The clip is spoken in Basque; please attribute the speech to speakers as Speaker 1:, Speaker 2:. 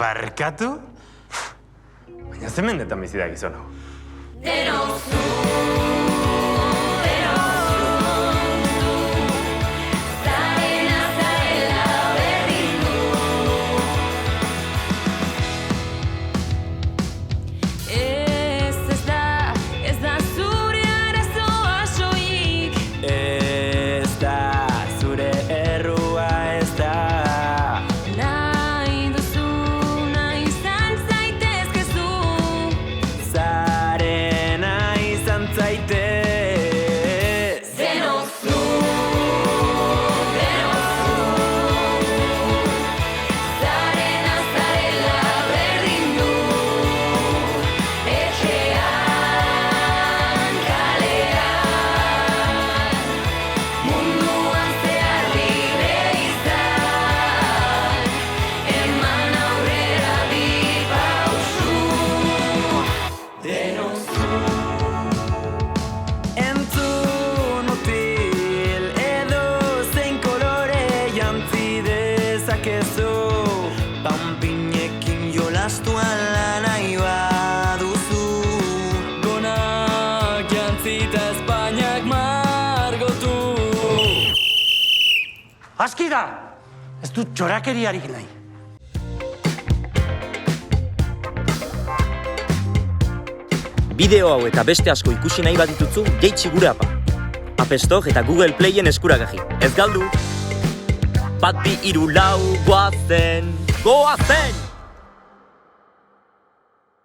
Speaker 1: Barkatu? Baina zen mendetan bizi da gizon hau.
Speaker 2: Panpinekin jolastu ala nahi baduzu. Gonak jantzita Espainiak margotu.
Speaker 3: Aski da! Ez dut txorakeriarik nahi.
Speaker 4: Bideo hau eta beste asko ikusi nahi bat dituzu, jaitsi gure apa. App Store eta Google Playen eskuragahi. Ez galdu! 1, 2, 3, 4, goazen! Goazen!